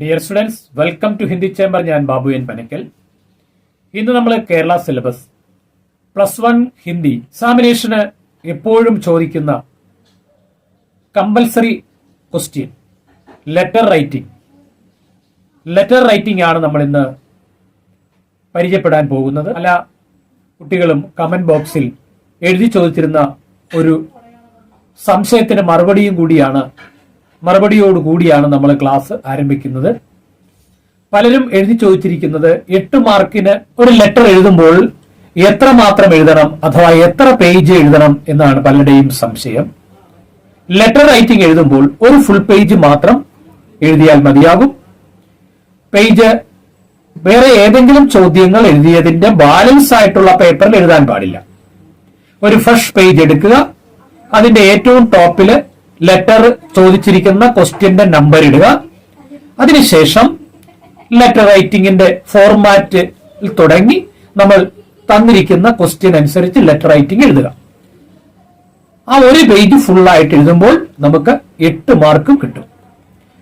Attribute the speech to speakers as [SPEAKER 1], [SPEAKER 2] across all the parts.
[SPEAKER 1] Dear students, welcome to Hindi chamber. ഞാൻ Babu N Panakkal. ഇന്ന് നമ്മൾ കേരള സിലബസ് +1 ഹിന്ദി എക്സാമിനേഷന് എപ്പോഴും ചോദിക്കുന്ന കമ്പൽസറി ക്വസ്റ്റ്യൻ ലെറ്റർ റൈറ്റിംഗ് ആണ് നമ്മൾ ഇന്ന് പരിചയപ്പെടാൻ പോകുന്നത്. പല കുട്ടികളും കമന്റ് ബോക്സിൽ എഴുതി ചോദിച്ചിരുന്ന ഒരു സംശയത്തിന് മറുപടിയോടുകൂടിയാണ് നമ്മൾ ക്ലാസ് ആരംഭിക്കുന്നത്. പലരും എഴുതി ചോദിച്ചിരിക്കുന്നത് 8 മാർക്കിന് ഒരു ലെറ്റർ എഴുതുമ്പോൾ എത്രമാത്രം എഴുതണം അഥവാ എത്ര പേജ് എഴുതണം എന്നാണ് പലരുടെയും സംശയം. ലെറ്റർ റൈറ്റിംഗ് എഴുതുമ്പോൾ ഒരു ഫുൾ പേജ് മാത്രം എഴുതിയാൽ മതിയാകും. പേജ് വേറെ ഏതെങ്കിലും ചോദ്യങ്ങൾ എഴുതിയതിന്റെ ബാലൻസ് ആയിട്ടുള്ള പേപ്പറിൽ എഴുതാൻ പാടില്ല. ഒരു ഫ്രഷ് പേജ് എടുക്കുക, അതിന്റെ ഏറ്റവും ടോപ്പില് ലെറ്റർ ചോദിച്ചിരിക്കുന്ന ക്വസ്റ്റ്യന്റെ നമ്പർ ഇടുക. അതിനുശേഷം ലെറ്റർ റൈറ്റിംഗിന്റെ ഫോർമാറ്റിൽ തുടങ്ങി നമ്മൾ തന്നിരിക്കുന്ന ക്വസ്റ്റ്യൻ അനുസരിച്ച് ലെറ്റർ റൈറ്റിംഗ് എഴുതുക. ആ ഒരു പേജ് ഫുള്ളായിട്ട് എഴുതുമ്പോൾ നമുക്ക് 8 മാർക്കും കിട്ടും.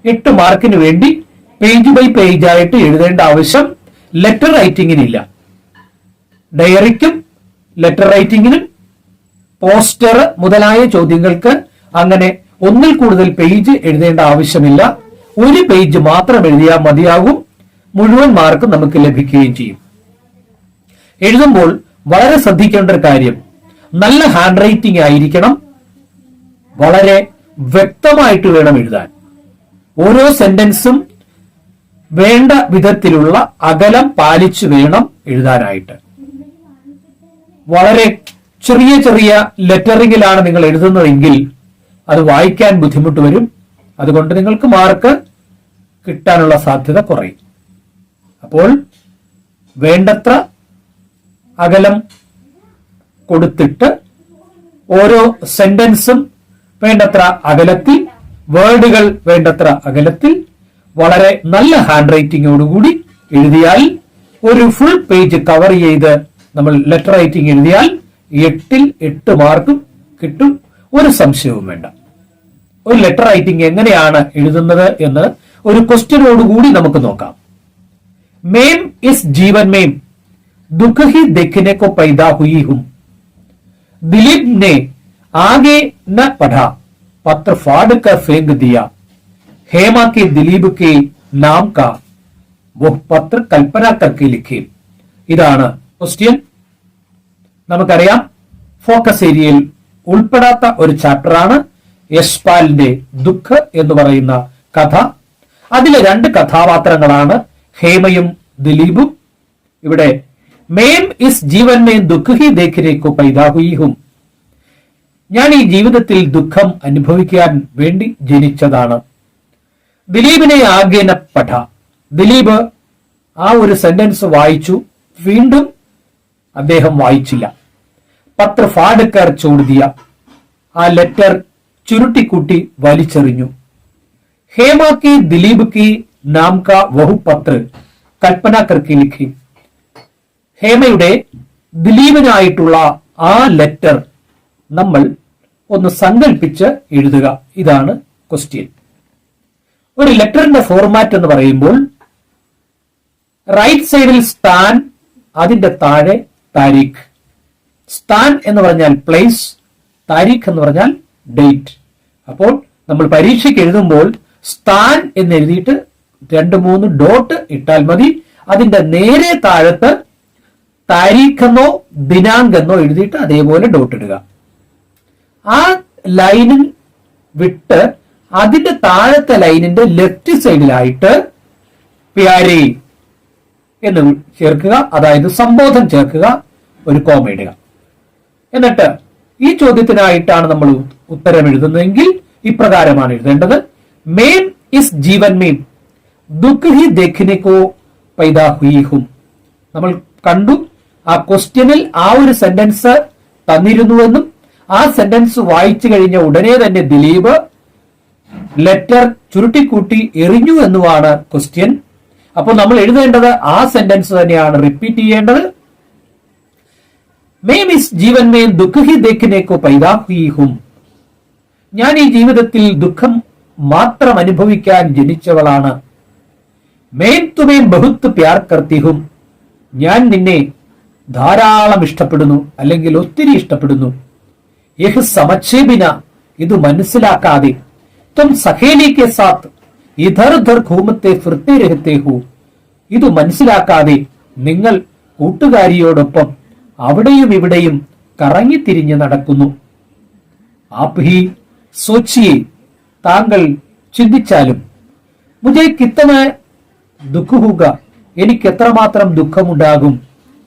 [SPEAKER 1] 8 മാർക്കിന് വേണ്ടി പേജ് ബൈ പേജ് ആയിട്ട് എഴുതേണ്ട ആവശ്യം ലെറ്റർ റൈറ്റിംഗിനില്ല. ഡയറിക്കും ലെറ്റർ റൈറ്റിംഗിനും പോസ്റ്റർ മുതലായ ചോദ്യങ്ങൾക്ക് അങ്ങനെ ഒന്നിൽ കൂടുതൽ പേജ് എഴുതേണ്ട ആവശ്യമില്ല. ഒരു പേജ് മാത്രം എഴുതിയാൽ മതിയാകും. മുഴുവൻ മാർക്കും നമുക്ക് ലഭിക്കുകയും ചെയ്യും. എഴുതുമ്പോൾ വളരെ ശ്രദ്ധിക്കേണ്ട ഒരു കാര്യം, നല്ല ഹാൻഡ് റൈറ്റിംഗ് ആയിരിക്കണം. വളരെ വ്യക്തമായിട്ട് വേണം എഴുതാൻ. ഓരോ സെന്റൻസും വേണ്ട വിധത്തിലുള്ള അകലം പാലിച്ചു വേണം എഴുതാനായിട്ട്. വളരെ ചെറിയ ചെറിയ ലെറ്ററിങ്ങിലാണ് നിങ്ങൾ എഴുതുന്നതെങ്കിൽ അത് വായിക്കാൻ ബുദ്ധിമുട്ട് വരും. അതുകൊണ്ട് നിങ്ങൾക്ക് മാർക്ക് കിട്ടാനുള്ള സാധ്യത കുറയും. അപ്പോൾ വേണ്ടത്ര അകലം കൊടുത്തിട്ട് ഓരോ സെന്റൻസും വേണ്ടത്ര അകലത്തിൽ, വേർഡുകൾ വേണ്ടത്ര അകലത്തിൽ, വളരെ നല്ല ഹാൻഡ് റൈറ്റിംഗോടുകൂടി എഴുതിയാൽ ഒരു ഫുൾ പേജ് കവർ ചെയ്ത് നമ്മൾ ലെറ്റർ റൈറ്റിംഗ് എഴുതിയാൽ 8 മാർക്കും കിട്ടും. ഒരു സംശയവും വേണ്ട. ഒരു ലെറ്റർ റൈറ്റിംഗ് എങ്ങനെയാണ് എഴുതുന്നത് എന്ന് ഒരു ക്വസ്റ്റ്യനോടുകൂടി നമുക്ക് നോക്കാം. मेम इस जीवन में दुख ही देखने को पैदा हुई हूं. दिलीप ने आगे न पढ़ा, पत्र फाड़ कर फेंक दिया. हेमा के दिलीप के नाम का वो पत्र कल्पना करके लिखे. ഇതാണ് ക്വസ്റ്റ്യൻ. നമുക്കറിയാം, ഫോക്കസ് ഏരിയയിൽ ഉൾപ്പെടാത്ത ഒരു ചാപ്റ്ററാണ് യശ്പാലിന്റെ ദുഃഖ് എന്ന് പറയുന്ന കഥ. അതിലെ 2 കഥാപാത്രങ്ങളാണ് ഹേമയും ദിലീപും. ഇവിടെ മേം ഇസ് ജീവൻ മേ ദുഃഖ് ഹി ദേഖ്നെ കോ പൈദാ ഹുയി ഹും. ഞാൻ ഈ ജീവിതത്തിൽ ദുഃഖം അനുഭവിക്കാൻ വേണ്ടി ജനിച്ചതാണ്. ദിലീപിനെ ആഗേന പഠ. ദിലീപ് ആ ഒരു സെന്റൻസ് വായിച്ചു, വീണ്ടും അദ്ദേഹം വായിച്ചില്ല. പത്ര ഫാഡ്കർ ചോദിയ, ആ ലെറ്റർ ചുരുട്ടിക്കൂട്ടി വലിച്ചെറിഞ്ഞു. ഹേമ കി ദിലീപ് കി നാം കാ വഹു പത്ര കൽപ്പന കർക്കി ലിഖി. ഹേമയുടെ ദിലീപിനായിട്ടുള്ള ആ ലെറ്റർ നമ്മൾ ഒന്ന് സങ്കല്പിച്ച് എഴുതുക. ഇതാണ് ക്വസ്റ്റ്യൻ. ഒരു ലെറ്ററിന്റെ ഫോർമാറ്റ് എന്ന് പറയുമ്പോൾ റൈറ്റ് സൈഡിൽ സ്ഥാൻ, അതിന്റെ താഴെ താരീഖ്. സ്ഥാൻ എന്ന് പറഞ്ഞാൽ പ്ലേസ്, താരീഖ് എന്ന് പറഞ്ഞാൽ ഡേറ്റ്. അപ്പോൾ നമ്മൾ പരീക്ഷയ്ക്ക് എഴുതുമ്പോൾ സ്ഥാൻ എന്ന് എഴുതിയിട്ട് 2-3 ഡോട്ട് ഇട്ടാൽ മതി. അതിന്റെ നേരെ താഴത്ത് താരീഖെന്നോ ദിനാങ്കെന്നോ എഴുതിയിട്ട് അതേപോലെ ഡോട്ട് ഇടുക. ആ ലൈനിൽ വിട്ട് അതിന്റെ താഴത്തെ ലൈനിന്റെ ലെഫ്റ്റ് സൈഡിലായിട്ട് പ്യാരി എന്ന് ചേർക്കുക, അതായത് സംബോധന ചേർക്കുക, ഒരു കോമ ഇടുക. എന്നിട്ട് ഈ ചോദ്യത്തിനായിട്ടാണ് നമ്മൾ ഉത്തരം എഴുതുന്നതെങ്കിൽ ഇപ്രകാരമാണ് എഴുതേണ്ടത്. മേം ഇസ് ജീവൻ മേം ദുഃഖ് ഹി ദേഖ്നെ കോ പൈദാ ഹുയി ഹും. നമ്മൾ കണ്ടു, ആ ക്വസ്റ്റ്യനിൽ ആ ഒരു സെന്റൻസ് തന്നിരുന്നുവെന്നും ആ സെന്റൻസ് വായിച്ചു കഴിഞ്ഞ ഉടനെ തന്നെ ദിലീപ് ലെറ്റർ ചുരുട്ടിക്കൂട്ടി എറിഞ്ഞു എന്നുമാണ് ക്വസ്റ്റ്യൻ. അപ്പോൾ നമ്മൾ എഴുതേണ്ടത് ആ സെന്റൻസ് തന്നെയാണ് റിപ്പീറ്റ് ചെയ്യേണ്ടത്. മേം ഇസ് ജീവൻ മേം ദുഃഖ് ഹി ദേഖ്നെ കോ പൈദാ ഹുയി ഹും. ഞാൻ ഈ ജീവിതത്തിൽ ദുഃഖം മാത്രം അനുഭവിക്കാൻ ജനിച്ചവളാണ്. മേൻ തുമേ ബഹുത്ത് പ്യാർ കർത്തി ഹും, ഞാൻ നിന്നെ ധാരാളം ഇഷ്ടപ്പെടുന്നു, അല്ലെങ്കിൽ ഒത്തിരി ഇഷ്ടപ്പെടുന്നു. യഹ് സമച്ഛേ ബിന, ഇത് മനസ്സിലാക്കാതെ, തും സഖേലി കെ സാത്ത് ഇധർ ഉധർ ഘൂമത്തെ ഫിർത്തെ രഹത്തെ ഹോ, ഇത് മനസ്സിലാക്കാതെ നിങ്ങൾ കൂട്ടുകാരിയോടൊപ്പം അവിടെയും ഇവിടെയും കറങ്ങിത്തിരിഞ്ഞ് നടക്കുന്നു. ആപ് ഹി സോച്ചിയെ, താങ്കൾ ചിന്തിച്ചാലും, മുझे കിത്തന ദുഃഖ ഹോഗ, എനിക്ക് എത്രമാത്രം ദുഃഖമുണ്ടാകും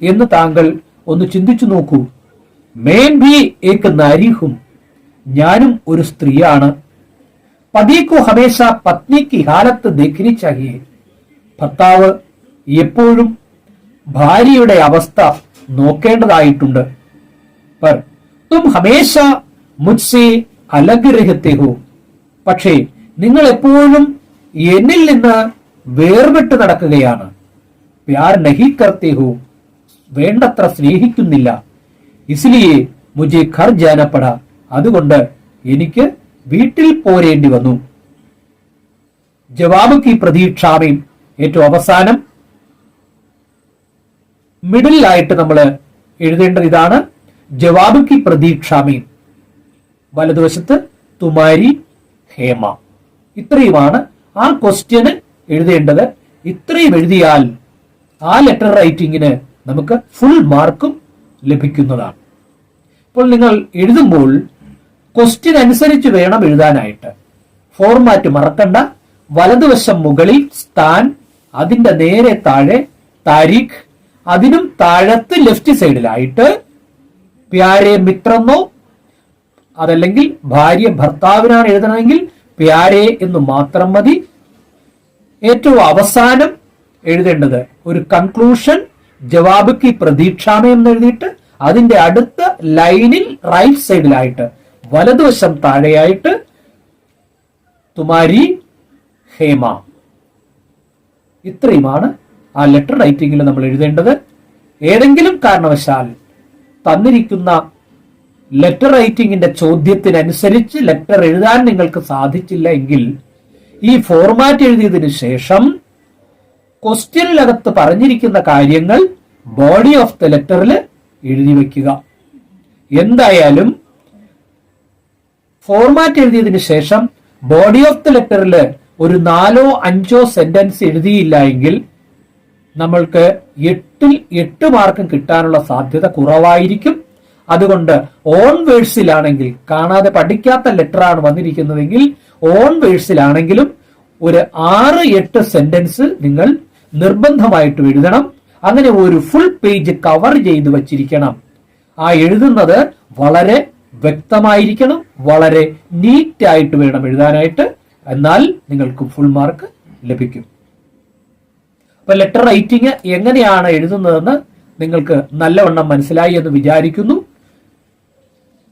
[SPEAKER 1] എന്ന് താങ്കൾ ഒന്ന് ചിന്തിച്ചു നോക്കൂ. മേൻ ഭി ഏക് നാരി ഹും, ഞാനും ഒരു സ്ത്രീയാണ്. പതിക്കു ഹമേശ പത്നിക്ക് ഹാലത്ത് ദേഖ്നി ചാഹിയെ, ഭർത്താവ് എപ്പോഴും ഭാര്യയുടെ അവസ്ഥ നോക്കേണ്ടതായിട്ടുണ്ട്. പർ തും ഹമേശ മുജ്സെ അലഗ് രഹത്തെ ഹോ, പക്ഷേ നിങ്ങൾ എപ്പോഴും എന്നിൽ നിന്ന് വേർപെട്ട് നടക്കുകയാണ്. പ്യാർ നഹി കർത്തെ ഹോ, വേണ്ടത്ര സ്നേഹിക്കുന്നില്ല. ഇസ്ലിയെ മുझे ഘർ ജാന പട, അതുകൊണ്ട് എനിക്ക് വീട്ടിൽ പോരേണ്ടി വന്നു. ജവാബ് കി പ്രതീക്ഷാമേം, ഏറ്റവും അവസാനം മിഡിലായിട്ട് നമ്മൾ എഴുതേണ്ടത് ഇതാണ്. ജവാബ് കി പ്രതീക്ഷാമേം, വലതുവശത്ത് തുമാരി ഹേമ. ഇത്രയുമാണ് ആ ക്വസ്റ്റ്യന് എഴുതേണ്ടത്. ഇത്രയും എഴുതിയാൽ ആ ലെറ്റർ റൈറ്റിംഗിന് നമുക്ക് ഫുൾ മാർക്കും ലഭിക്കുന്നതാണ്. ഇപ്പോൾ നിങ്ങൾ എഴുതുമ്പോൾ ക്വസ്റ്റ്യൻ അനുസരിച്ച് വേണം എഴുതാനായിട്ട്. ഫോർമാറ്റ് മറക്കണ്ട. വലതുവശം മുകളിൽ സ്ഥാൻ, അതിന്റെ നേരെ താഴെ താരീഖ്, അതിനും താഴത്ത് ലെഫ്റ്റ് സൈഡിലായിട്ട് പ്യാരെ മിത്രന്നോ, അതല്ലെങ്കിൽ ഭാര്യ ഭർത്താവിനാണ് എഴുതണമെങ്കിൽ പ്യാരെ എന്ന് മാത്രം മതി. ഏറ്റവും അവസാനം എഴുതേണ്ടത് ഒരു കൺക്ലൂഷൻ, ജവാബ് കി പ്രതീക്ഷാമേ എന്ന് എഴുതിയിട്ട് അതിന്റെ അടുത്ത ലൈനിൽ റൈറ്റ് സൈഡിലായിട്ട് വലതുവശം താഴെയായിട്ട് തുമാരി ഹേമ. ഇത്രയുമാണ് ആ ലെറ്റർ റൈറ്റിംഗിൽ നമ്മൾ എഴുതേണ്ടത്. ഏതെങ്കിലും കാരണവശാൽ തന്നിരിക്കുന്ന ലെറ്റർ റൈറ്റിംഗിന്റെ ചോദ്യത്തിനനുസരിച്ച് ലെറ്റർ എഴുതാൻ നിങ്ങൾക്ക് സാധിച്ചില്ല എങ്കിൽ ഈ ഫോർമാറ്റ് എഴുതിയതിനു ശേഷം ക്വസ്റ്റ്യനിലകത്ത് പറഞ്ഞിരിക്കുന്ന കാര്യങ്ങൾ ബോഡി ഓഫ് ദ ലെറ്ററിൽ എഴുതി വയ്ക്കുക. എന്തായാലും ഫോർമാറ്റ് എഴുതിയതിനു ശേഷം ബോഡി ഓഫ് ദ ലെറ്ററിൽ ഒരു 4 or 5 സെന്റൻസ് എഴുതിയില്ല എങ്കിൽ നമ്മൾക്ക് 8 മാർക്കും കിട്ടാനുള്ള സാധ്യത കുറവായിരിക്കും. അതുകൊണ്ട് ഓൺ വേഴ്സിലാണെങ്കിൽ, കാണാതെ പഠിക്കാത്ത ലെറ്ററാണ് വന്നിരിക്കുന്നതെങ്കിൽ ഓൺ വേഴ്സിലാണെങ്കിലും ഒരു 6-8 സെന്റൻസ് നിങ്ങൾ നിർബന്ധമായിട്ടും എഴുതണം. അങ്ങനെ ഒരു ഫുൾ പേജ് കവർ ചെയ്ത് വച്ചിരിക്കണം. ആ എഴുതുന്നത് വളരെ വ്യക്തമായിരിക്കണം, വളരെ നീറ്റായിട്ട് വേണം എഴുതാനായിട്ട്. എന്നാൽ നിങ്ങൾക്ക് ഫുൾ മാർക്ക് ലഭിക്കും. അപ്പൊ ലെറ്റർ റൈറ്റിംഗ് എങ്ങനെയാണ് എഴുതുന്നതെന്ന് നിങ്ങൾക്ക് നല്ലവണ്ണം മനസ്സിലായി എന്ന് വിചാരിക്കുന്നു.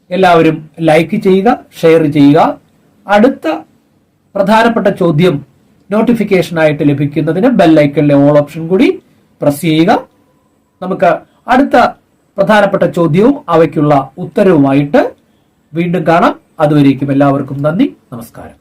[SPEAKER 1] എല്ലാവരും ലൈക്ക് ചെയ്യുക, ഷെയർ ചെയ്യുക. അടുത്ത പ്രധാനപ്പെട്ട ചോദ്യം നോട്ടിഫിക്കേഷൻ ആയിട്ട് ലഭിക്കുന്നതിന് ബെല്ലൈക്കണിലെ ഓൾ ഓപ്ഷൻ കൂടി പ്രസ് ചെയ്യുക. നമുക്ക് അടുത്ത പ്രധാനപ്പെട്ട ചോദ്യവും അവയ്ക്കുള്ള ഉത്തരവുമായിട്ട് വീണ്ടും കാണാം. അതുവരേക്കും എല്ലാവർക്കും നന്ദി, നമസ്കാരം.